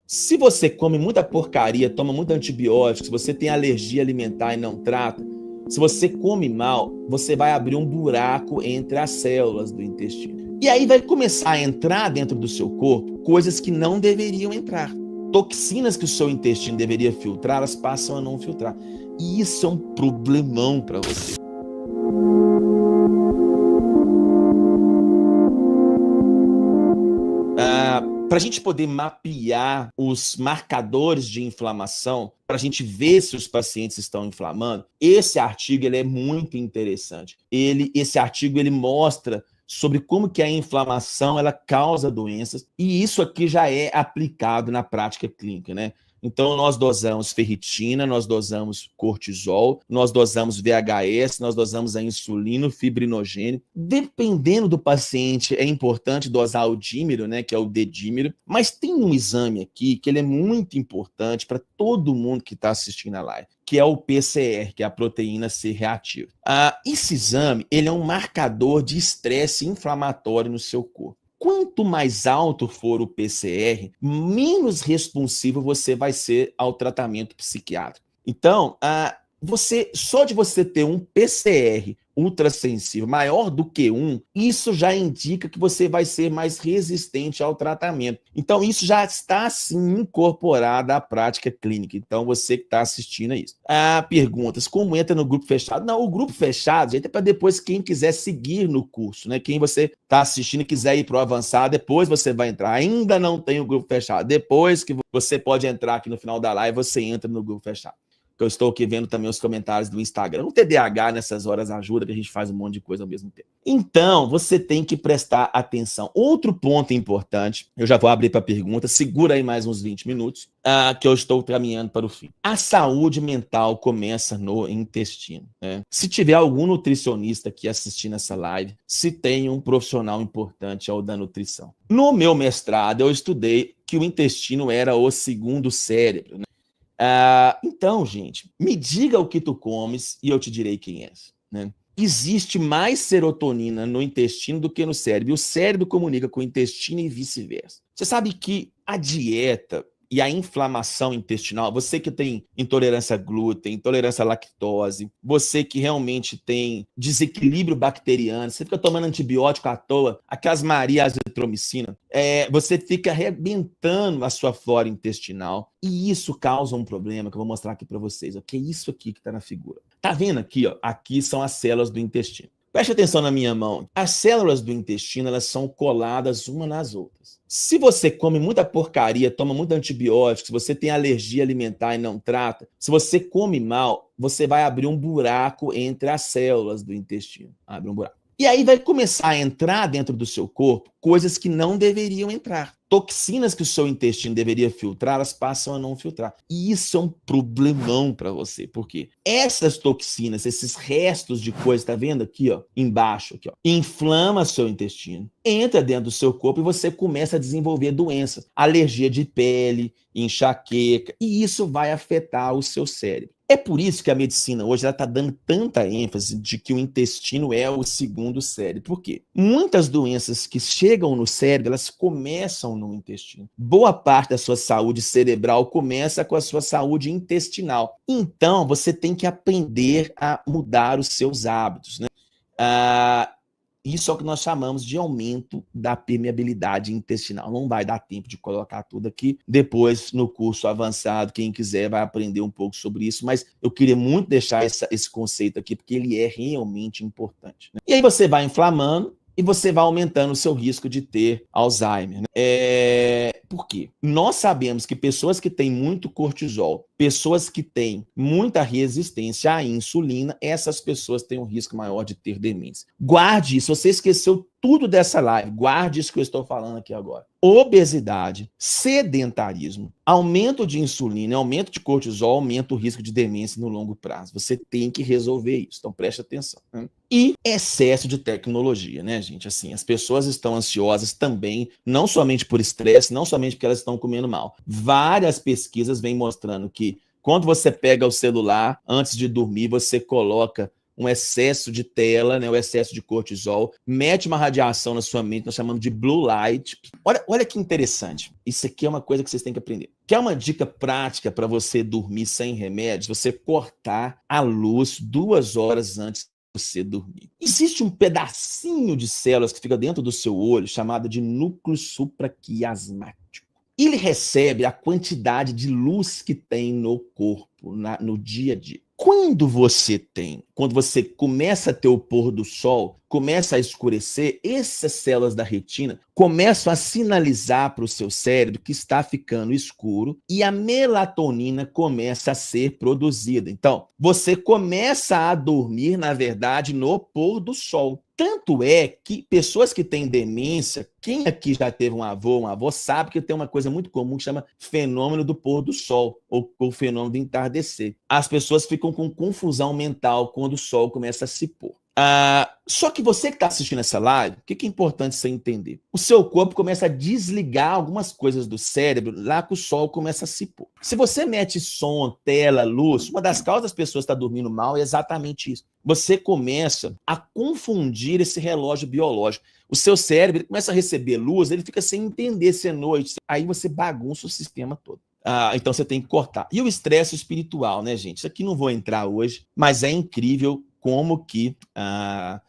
Se você come muita porcaria, toma muito antibiótico, se você tem alergia alimentar e não trata, se você come mal, você vai abrir um buraco entre as células do intestino. E aí vai começar a entrar dentro do seu corpo coisas que não deveriam entrar. Toxinas que o seu intestino deveria filtrar, elas passam a não filtrar. E isso é um problemão para você. Para a gente poder mapear os marcadores de inflamação, para a gente ver se os pacientes estão inflamando, esse artigo ele é muito interessante. Esse artigo ele mostra sobre como que a inflamação ela causa doenças, e isso aqui já é aplicado na prática clínica, né? Então, nós dosamos ferritina, nós dosamos cortisol, nós dosamos VHS, nós dosamos a insulina, o fibrinogênio. Dependendo do paciente, é importante dosar o dímero, né, que é o dedímero, mas tem um exame aqui que ele é muito importante para todo mundo que está assistindo a live, que é o PCR, que é a proteína C reativa. Esse exame ele é um marcador de estresse inflamatório no seu corpo. Quanto mais alto for o PCR, menos responsivo você vai ser ao tratamento psiquiátrico. Então, só de você ter um PCR ultrassensível maior do que 1, isso já indica que você vai ser mais resistente ao tratamento. Então, isso já está, sim, incorporado à prática clínica. Então, você que está assistindo a isso. Perguntas, como entra no grupo fechado? Não, o grupo fechado, gente, é para depois quem quiser seguir no curso, né? Quem você está assistindo e quiser ir para o avançado, depois você vai entrar. Ainda não tem o grupo fechado. Depois que você pode entrar aqui no final da live, você entra no grupo fechado. Eu estou aqui vendo também os comentários do Instagram. O TDAH nessas horas ajuda, que a gente faz um monte de coisa ao mesmo tempo. Então, você tem que prestar atenção. Outro ponto importante, eu já vou abrir para pergunta, segura aí mais uns 20 minutos, que eu estou caminhando para o fim. A saúde mental começa no intestino, né? Se tiver algum nutricionista aqui assistindo essa live, se tem um profissional importante é o da nutrição. No meu mestrado, eu estudei que o intestino era o segundo cérebro, né? Então, gente, me diga o que tu comes e eu te direi quem és, né? Existe mais serotonina no intestino do que no cérebro. E o cérebro comunica com o intestino e vice-versa. Você sabe que a dieta e a inflamação intestinal, você que tem intolerância a glúten, intolerância à lactose, você que realmente tem desequilíbrio bacteriano, você fica tomando antibiótico à toa, aquelas Maria azitromicina, você fica arrebentando a sua flora intestinal, e isso causa um problema que eu vou mostrar aqui para vocês, ok? Isso aqui que está na figura. Tá vendo aqui, ó? Aqui são as células do intestino. Preste atenção na minha mão. As células do intestino, elas são coladas uma nas outras. Se você come muita porcaria, toma muito antibiótico, se você tem alergia alimentar e não trata, se você come mal, você vai abrir um buraco entre as células do intestino. Abre um buraco. E aí vai começar a entrar dentro do seu corpo coisas que não deveriam entrar. Toxinas que o seu intestino deveria filtrar, elas passam a não filtrar. E isso é um problemão para você. Por quê? Essas toxinas, esses restos de coisa, tá vendo aqui, ó, embaixo, aqui, ó, inflama seu intestino, entra dentro do seu corpo e você começa a desenvolver doenças, alergia de pele, enxaqueca, e isso vai afetar o seu cérebro. É por isso que a medicina hoje está dando tanta ênfase de que o intestino é o segundo cérebro. Por quê? Muitas doenças que chegam no cérebro, elas começam no intestino. Boa parte da sua saúde cerebral começa com a sua saúde intestinal. Então, você tem que aprender a mudar os seus hábitos, né? Isso é o que nós chamamos de aumento da permeabilidade intestinal. Não vai dar tempo de colocar tudo aqui. Depois, no curso avançado, quem quiser vai aprender um pouco sobre isso, mas eu queria muito deixar esse conceito aqui, porque ele é realmente importante, né? E aí você vai inflamando e você vai aumentando o seu risco de ter Alzheimer, né? Por quê? Nós sabemos que pessoas que têm muito cortisol, pessoas que têm muita resistência à insulina, essas pessoas têm um risco maior de ter demência. Guarde isso, você esqueceu tudo dessa live, guarde isso que eu estou falando aqui agora. Obesidade, sedentarismo, aumento de insulina, aumento de cortisol, aumenta o risco de demência no longo prazo. Você tem que resolver isso, então preste atenção, né? E excesso de tecnologia, né, gente? Assim, as pessoas estão ansiosas também, não somente por estresse, não somente porque elas estão comendo mal. Várias pesquisas vêm mostrando que quando você pega o celular, antes de dormir, você coloca um excesso de tela, né, o excesso de cortisol, mete uma radiação na sua mente, nós chamamos de blue light. Olha que interessante. Isso aqui é uma coisa que vocês têm que aprender. Quer uma dica prática para você dormir sem remédios? Você cortar a luz 2 horas antes de você dormir. Existe um pedacinho de células que fica dentro do seu olho, chamado de núcleo supraquiasmático. Ele recebe a quantidade de luz que tem no corpo, no dia a dia. Quando você começa a ter o pôr do sol, começa a escurecer, essas células da retina começam a sinalizar para o seu cérebro que está ficando escuro e a melatonina começa a ser produzida. Então, você começa a dormir, na verdade, no pôr do sol. Tanto é que pessoas que têm demência, quem aqui já teve um avô, sabe que tem uma coisa muito comum que chama fenômeno do pôr do sol, ou fenômeno do entardecer. As pessoas ficam com confusão mental quando o sol começa a se pôr. Só que você que está assistindo essa live, o que é importante você entender? O seu corpo começa a desligar algumas coisas do cérebro lá que o sol começa a se pôr. Se você mete som, tela, luz, uma das causas das pessoas estar dormindo mal é exatamente isso. Você começa a confundir esse relógio biológico. O seu cérebro começa a receber luz, ele fica sem entender se é noite. Aí você bagunça o sistema todo. Então você tem que cortar. E o estresse espiritual, né, gente? Isso aqui não vou entrar hoje, mas é incrível como que a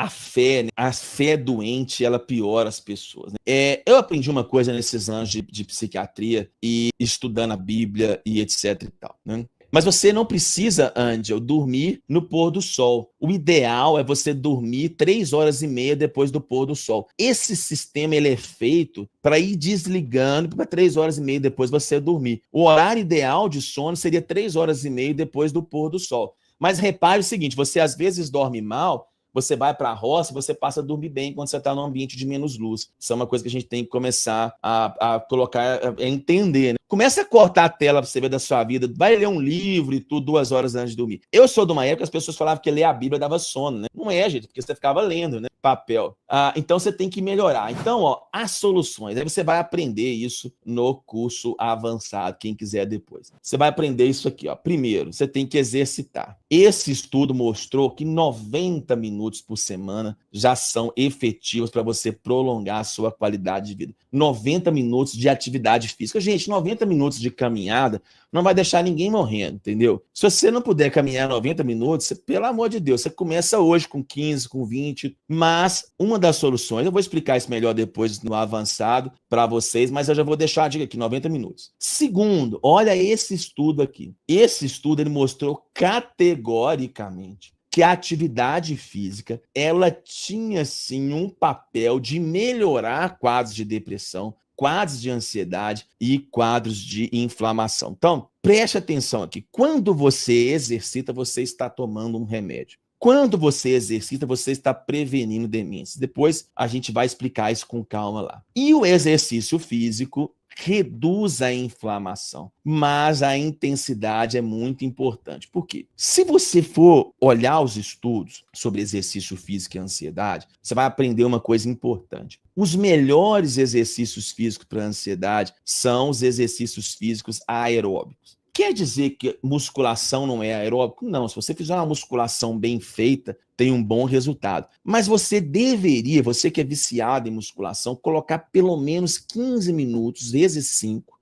fé doente, ela piora as pessoas. Né? Eu aprendi uma coisa nesses anos de psiquiatria e estudando a Bíblia e etc e tal, né? Mas você não precisa, Angel, dormir no pôr do sol. O ideal é você dormir 3 horas e meia depois do pôr do sol. Esse sistema ele é feito para ir desligando para 3 horas e meia depois você dormir. O horário ideal de sono seria 3 horas e meia depois do pôr do sol. Mas repare o seguinte, você às vezes dorme mal, você vai para a roça, você passa a dormir bem quando você está num ambiente de menos luz. Isso é uma coisa que a gente tem que começar a colocar, a entender. Né? Começa a cortar a tela para você ver da sua vida, vai ler um livro e tudo 2 horas antes de dormir. Eu sou de uma época que as pessoas falavam que ler a Bíblia dava sono, né? Não é, gente, porque você ficava lendo, né? Papel. Então você tem que melhorar. Então, as soluções. Aí você vai aprender isso no curso avançado, quem quiser depois. Você vai aprender isso aqui, ó. Primeiro, você tem que exercitar. Esse estudo mostrou que 90 minutos por semana já são efetivos para você prolongar a sua qualidade de vida. 90 minutos de atividade física. Gente, 90 minutos de caminhada não vai deixar ninguém morrendo, entendeu? Se você não puder caminhar 90 minutos, você, pelo amor de Deus, você começa hoje com 15, com 20, mas uma das soluções, eu vou explicar isso melhor depois no avançado para vocês, mas eu já vou deixar a dica aqui, 90 minutos. Segundo, olha esse estudo aqui. Esse estudo ele mostrou categoricamente que a atividade física, ela tinha sim um papel de melhorar quadros de depressão, quadros de ansiedade e quadros de inflamação. Então, preste atenção aqui. Quando você exercita, você está tomando um remédio. Quando você exercita, você está prevenindo demência. Depois a gente vai explicar isso com calma lá. E o exercício físico reduz a inflamação, mas a intensidade é muito importante. Por quê? Se você for olhar os estudos sobre exercício físico e ansiedade, você vai aprender uma coisa importante. Os melhores exercícios físicos para a ansiedade são os exercícios físicos aeróbicos. Quer dizer que musculação não é aeróbico? Não, se você fizer uma musculação bem feita, tem um bom resultado. Mas você deveria, você que é viciado em musculação, colocar pelo menos 15 minutos, vezes 5,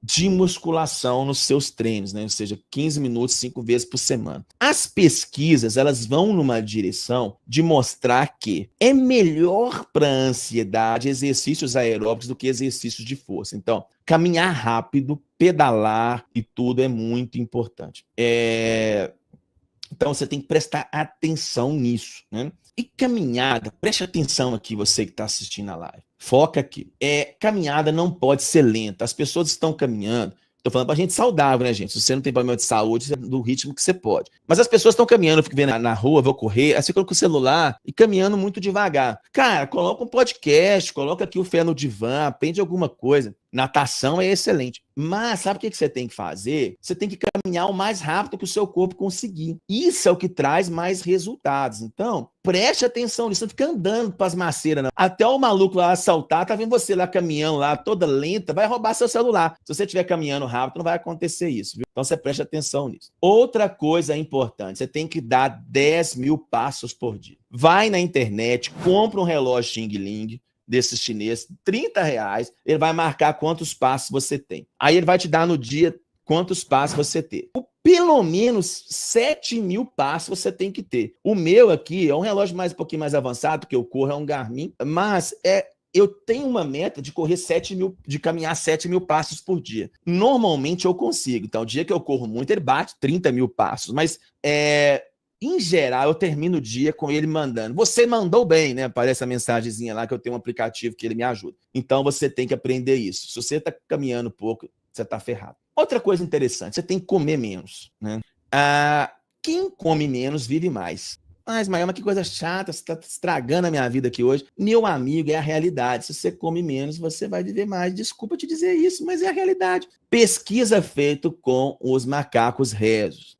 de musculação nos seus treinos, né? Ou seja, 15 minutos, 5 vezes por semana. As pesquisas, elas vão numa direção de mostrar que é melhor para a ansiedade exercícios aeróbicos do que exercícios de força. Então, caminhar rápido, pedalar e tudo é muito importante. Então, você tem que prestar atenção nisso, né? E caminhada, preste atenção aqui, você que está assistindo a live. Foca aqui. Caminhada não pode ser lenta. As pessoas estão caminhando. Estou falando para gente saudável, né, gente? Se você não tem problema de saúde, do ritmo que você pode. Mas as pessoas estão caminhando, eu fico vendo na rua, vou correr, aí você coloca o celular e caminhando muito devagar. Cara, coloca um podcast, coloca aqui o Fé no Divã, aprende alguma coisa. Natação é excelente. Mas sabe o que você tem que fazer? Você tem que caminhar o mais rápido que o seu corpo conseguir. Isso é o que traz mais resultados. Então, preste atenção nisso. Não fica andando para as maceiras, não. Até o maluco lá assaltar, tá vendo você lá caminhando lá, toda lenta, vai roubar seu celular. Se você estiver caminhando rápido, não vai acontecer isso, viu? Então, você preste atenção nisso. Outra coisa importante, você tem que dar 10 mil passos por dia. Vai na internet, compra um relógio Xing Ling, desses chineses, R$30, ele vai marcar quantos passos você tem. Aí ele vai te dar no dia quantos passos você tem. Pelo menos 7 mil passos você tem que ter. O meu aqui é um relógio um pouquinho mais avançado, que eu corro, é um Garmin, mas eu tenho uma meta de correr 7 mil, de caminhar 7 mil passos por dia. Normalmente eu consigo. Então, o dia que eu corro muito, ele bate 30 mil passos, mas em geral, eu termino o dia com ele mandando. Você mandou bem, né? Aparece a mensagenzinha lá que eu tenho um aplicativo que ele me ajuda. Então, você tem que aprender isso. Se você está caminhando pouco, você está ferrado. Outra coisa interessante, você tem que comer menos, né? Quem come menos vive mais. Mas, Maia, que coisa chata, você está estragando a minha vida aqui hoje. Meu amigo, é a realidade. Se você come menos, você vai viver mais. Desculpa te dizer isso, mas é a realidade. Pesquisa feita com os macacos rezos.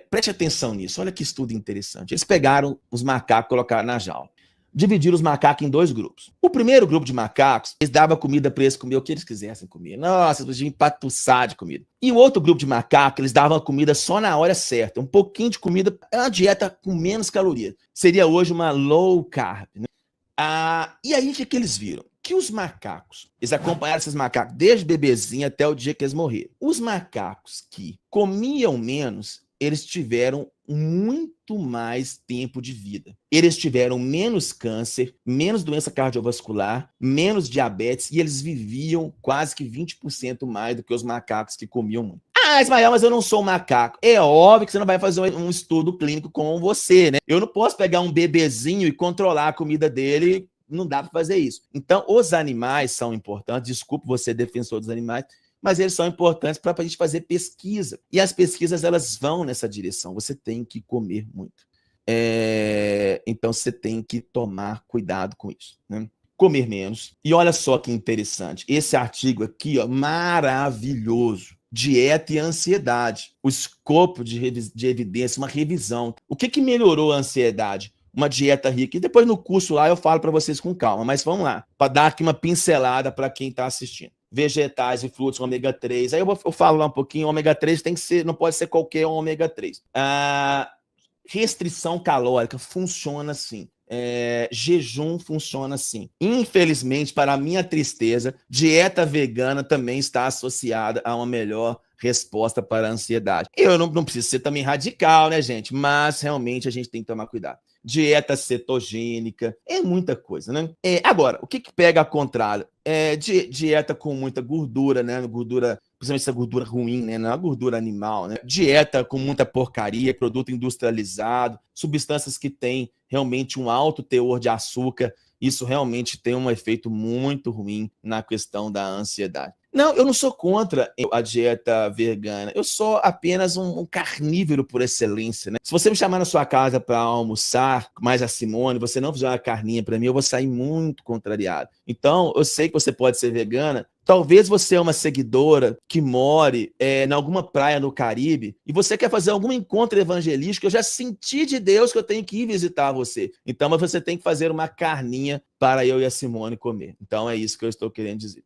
Preste atenção nisso, olha que estudo interessante. Eles pegaram os macacos e colocaram na jaula. Dividiram os macacos em 2 grupos. O primeiro grupo de macacos, eles davam comida para eles comer o que eles quisessem comer. Nossa, eles podiam empatuçar de comida. E o outro grupo de macacos, eles davam a comida só na hora certa. Um pouquinho de comida, é uma dieta com menos calorias. Seria hoje uma low carb, né? E aí, o que eles viram? Que os macacos, eles acompanharam esses macacos desde bebezinho até o dia que eles morreram. Os macacos que comiam menos, eles tiveram muito mais tempo de vida. Eles tiveram menos câncer, menos doença cardiovascular, menos diabetes, e eles viviam quase que 20% mais do que os macacos que comiam muito. Ismael, mas eu não sou um macaco. É óbvio que você não vai fazer um estudo clínico com você, né? Eu não posso pegar um bebezinho e controlar a comida dele, não dá para fazer isso. Então, os animais são importantes, desculpe você, defensor dos animais, mas eles são importantes para a gente fazer pesquisa. E as pesquisas, elas vão nessa direção. Você tem que comer muito. Então, você tem que tomar cuidado com isso, né? Comer menos. E olha só que interessante. Esse artigo aqui, ó, maravilhoso. Dieta e ansiedade. O escopo de evidência, uma revisão. O que melhorou a ansiedade? Uma dieta rica. E depois no curso lá eu falo para vocês com calma. Mas vamos lá, para dar aqui uma pincelada para quem está assistindo. Vegetais e frutos, ômega 3. Aí eu falo lá um pouquinho, ômega 3 tem que ser, não pode ser qualquer ômega 3. Restrição calórica funciona assim. Jejum funciona assim. Infelizmente, para minha tristeza, dieta vegana também está associada a uma melhor resposta para a ansiedade. Eu não preciso ser também radical, né, gente? Mas realmente a gente tem que tomar cuidado. Dieta cetogênica, é muita coisa, né? Agora, o que pega ao contrário? Dieta com muita gordura, né? Gordura, principalmente essa gordura ruim, né? Não é a gordura animal, né? Dieta com muita porcaria, produto industrializado, substâncias que têm realmente um alto teor de açúcar. Isso realmente tem um efeito muito ruim na questão da ansiedade. Não, eu não sou contra a dieta vegana. Eu sou apenas um carnívoro por excelência, né? Se você me chamar na sua casa para almoçar, mais a Simone, você não fizer uma carninha para mim, eu vou sair muito contrariado. Então, eu sei que você pode ser vegana. Talvez você é uma seguidora que more em alguma praia no Caribe e você quer fazer algum encontro evangelístico. Eu já senti de Deus que eu tenho que ir visitar você. Então, mas você tem que fazer uma carninha para eu e a Simone comer. Então, é isso que eu estou querendo dizer.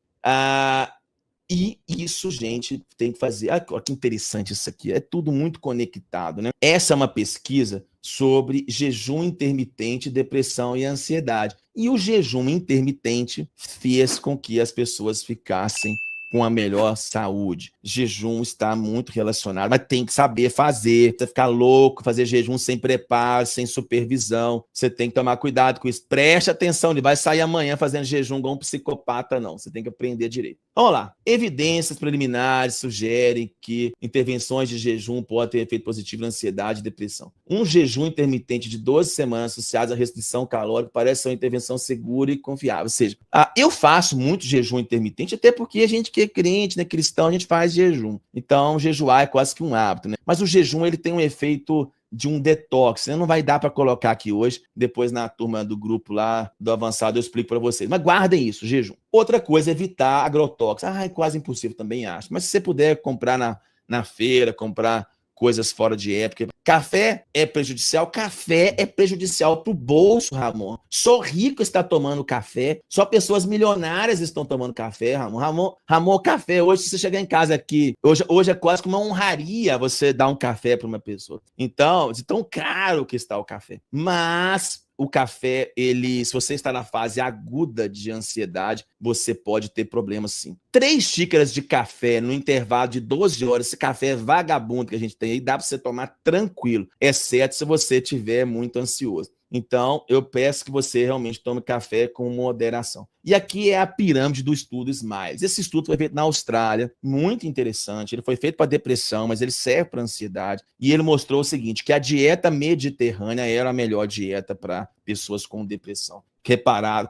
E isso, gente, tem que fazer. Olha que interessante isso aqui. É tudo muito conectado, né? Essa é uma pesquisa sobre jejum intermitente, depressão e ansiedade. E o jejum intermitente fez com que as pessoas ficassem com a melhor saúde. Jejum está muito relacionado, mas tem que saber fazer. Você ficar louco, fazer jejum sem preparo, sem supervisão. Você tem que tomar cuidado com isso. Preste atenção, ele vai sair amanhã fazendo jejum igual um psicopata, não. Você tem que aprender direito. Vamos lá. Evidências preliminares sugerem que intervenções de jejum podem ter efeito positivo na ansiedade e depressão. Um jejum intermitente de 12 semanas associado à restrição calórica parece ser uma intervenção segura e confiável. Ou seja, eu faço muito jejum intermitente, até porque a gente que é crente, né, cristão, a gente faz jejum. Então, jejuar é quase que um hábito, né? Mas o jejum, ele tem um efeito de um detox. Não vai dar para colocar aqui hoje, depois na turma do grupo lá do Avançado eu explico para vocês. Mas guardem isso, jejum. Outra coisa é evitar agrotóxicos. É quase impossível, também acho. Mas se você puder comprar na feira, comprar coisas fora de época. Café é prejudicial? Café é prejudicial para o bolso, Ramon. Só rico está tomando café, só pessoas milionárias estão tomando café, Ramon. Ramon, café, hoje se você chegar em casa aqui, hoje é quase que uma honraria você dar um café para uma pessoa. Então, de tão caro que está o café. Mas o café, se você está na fase aguda de ansiedade, você pode ter problemas sim. 3 xícaras de café no intervalo de 12 horas, esse café vagabundo que a gente tem aí, dá para você tomar tranquilo, exceto se você estiver muito ansioso. Então, eu peço que você realmente tome café com moderação. E aqui é a pirâmide do estudo Smiles. Esse estudo foi feito na Austrália, muito interessante. Ele foi feito para depressão, mas ele serve para ansiedade. E ele mostrou o seguinte, que a dieta mediterrânea era a melhor dieta para pessoas com depressão,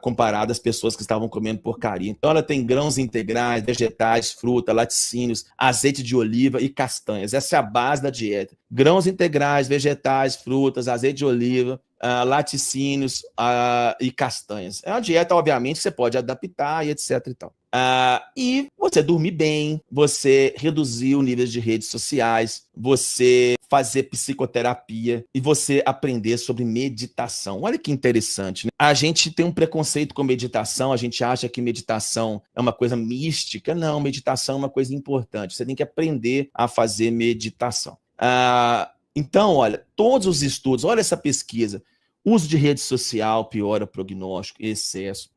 comparado às pessoas que estavam comendo porcaria. Então, ela tem grãos integrais, vegetais, fruta, laticínios, azeite de oliva e castanhas. Essa é a base da dieta. Grãos integrais, vegetais, frutas, azeite de oliva, laticínios e castanhas. É uma dieta, obviamente, que você pode adaptar e etc. e tal. E você dormir bem, você reduzir o nível de redes sociais, você fazer psicoterapia e você aprender sobre meditação. Olha que interessante, né? A gente tem um preconceito com meditação, a gente acha que meditação é uma coisa mística. Não, meditação é uma coisa importante. Você tem que aprender a fazer meditação. Então, olha, todos os estudos, olha essa pesquisa. Uso de rede social piora prognóstico, excesso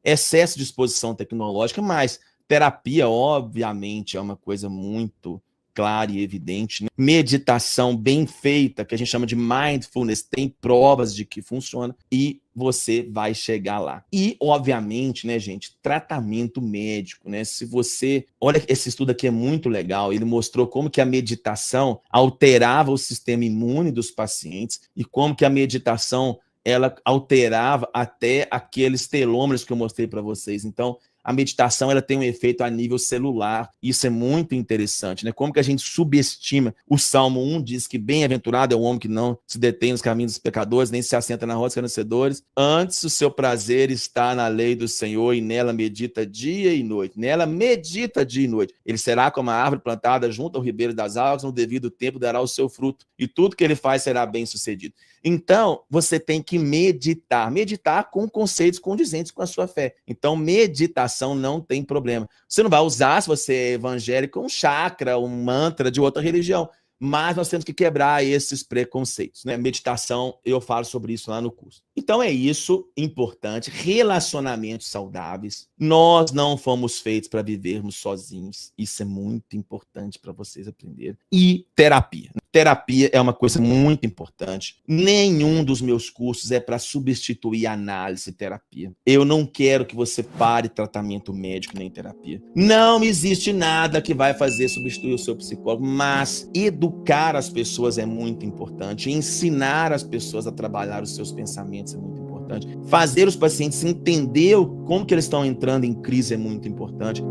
de exposição tecnológica, mas terapia, obviamente, é uma coisa muito clara e evidente, né? Meditação bem feita, que a gente chama de mindfulness, tem provas de que funciona e você vai chegar lá. E, obviamente, né, gente, tratamento médico, né? Se você... Olha, esse estudo aqui é muito legal, ele mostrou como que a meditação alterava o sistema imune dos pacientes e como que a meditação ela alterava até aqueles telômeros que eu mostrei para vocês. Então, a meditação ela tem um efeito a nível celular. Isso é muito interessante, né? Como que a gente subestima. O Salmo 1 diz que bem-aventurado é o homem que não se detém nos caminhos dos pecadores, nem se assenta na roda dos escarnecedores. Antes o seu prazer está na lei do Senhor e nela medita dia e noite. Nela medita dia e noite. Ele será como a árvore plantada junto ao ribeiro das águas, no devido tempo dará o seu fruto. E tudo que ele faz será bem sucedido. Então, você tem que meditar com conceitos condizentes com a sua fé. Então, meditação não tem problema. Você não vai usar, se você é evangélico, um chakra, um mantra de outra religião, mas nós temos que quebrar esses preconceitos, né? Meditação, eu falo sobre isso lá no curso. Então é isso, importante, relacionamentos saudáveis. Nós não fomos feitos para vivermos sozinhos, isso é muito importante para vocês aprenderem. E terapia. Terapia é uma coisa muito importante. Nenhum dos meus cursos é para substituir análise e terapia. Eu não quero que você pare tratamento médico nem terapia. Não existe nada que vai fazer substituir o seu psicólogo, mas educar as pessoas é muito importante. Ensinar as pessoas a trabalhar os seus pensamentos é muito importante. Fazer os pacientes entender como que eles estão entrando em crise é muito importante.